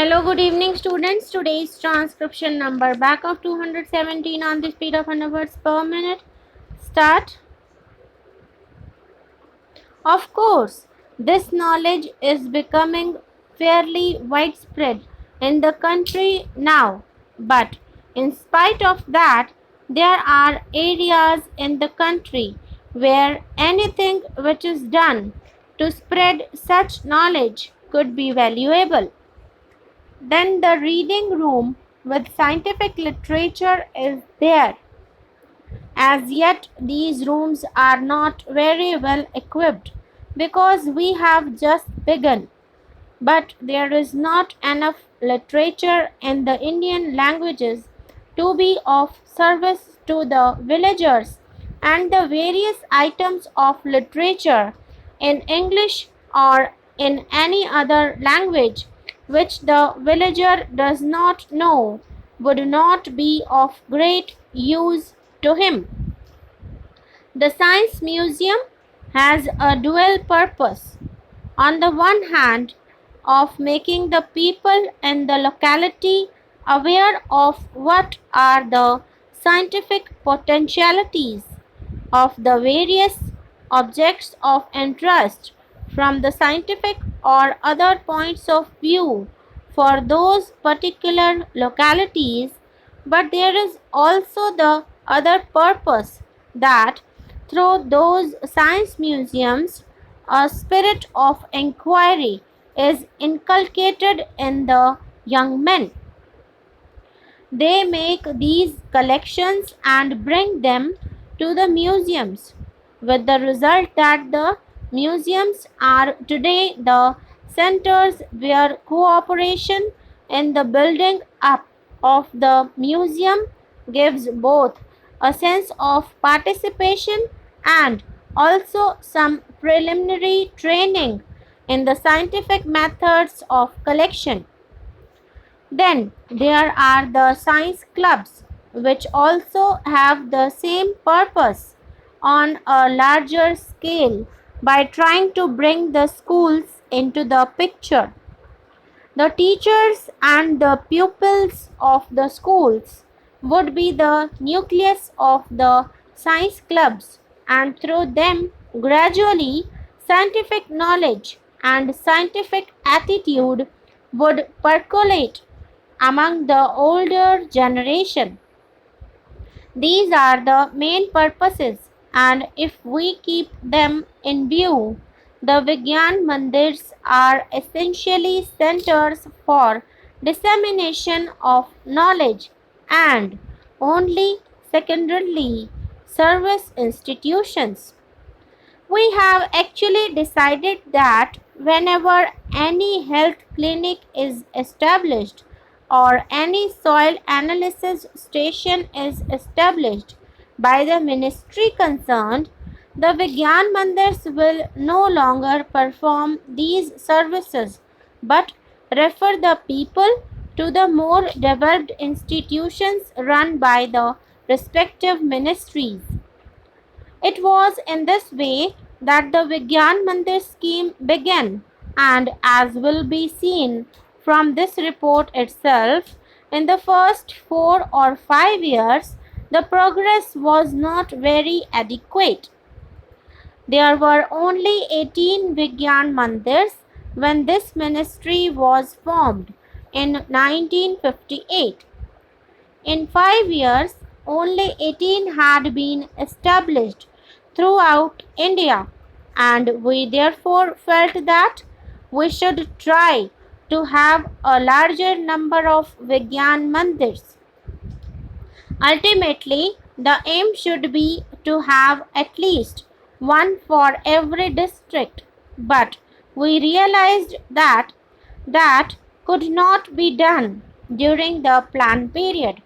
Hello, good evening students. Today's transcription number back of 217 on the speed of 100 words per minute. Start. Of course, this knowledge is becoming fairly widespread in the country now, but in spite of that, there are areas in the country where anything which is done to spread such knowledge could be valuable. Then the reading room with scientific literature is there. As yet, these rooms are not very well equipped because we have just begun. But there is not enough literature in the Indian languages to be of service to the villagers, and the various items of literature in English or in any other language which the villager does not know would not be of great use to him. The Science Museum has a dual purpose. On the one hand, of making the people in the locality aware of what are the scientific potentialities of the various objects of interest from the scientific or other points of view for those particular localities, but there is also the other purpose that through those science museums a spirit of inquiry is inculcated in the young men. They make these collections and bring them to the museums, with the result that the museums are today the centers where cooperation in the building up of the museum gives both a sense of participation and also some preliminary training in the scientific methods of collection. Then there are the science clubs, which also have the same purpose on a larger scale by trying to bring the schools into the picture. The teachers and the pupils of the schools would be the nucleus of the science clubs, and through them, gradually, scientific knowledge and scientific attitude would percolate among the older generation. These are the main purposes, and if we keep them in view, the Vigyan Mandirs are essentially centers for dissemination of knowledge and only secondarily service institutions. We have actually decided that whenever any health clinic is established or any soil analysis station is established by the ministry concerned, the Vigyan Mandirs will no longer perform these services but refer the people to the more developed institutions run by the respective ministries. It was in this way that the Vigyan Mandir scheme began, and as will be seen from this report itself, in the first 4 or 5 years, the progress was not very adequate. There were only 18 Vigyan Mandirs when this ministry was formed in 1958. In 5 years, only 18 had been established throughout India, and we therefore felt that we should try to have a larger number of Vigyan Mandirs. Ultimately, the aim should be to have at least one for every district, but we realized that that could not be done during the plan period.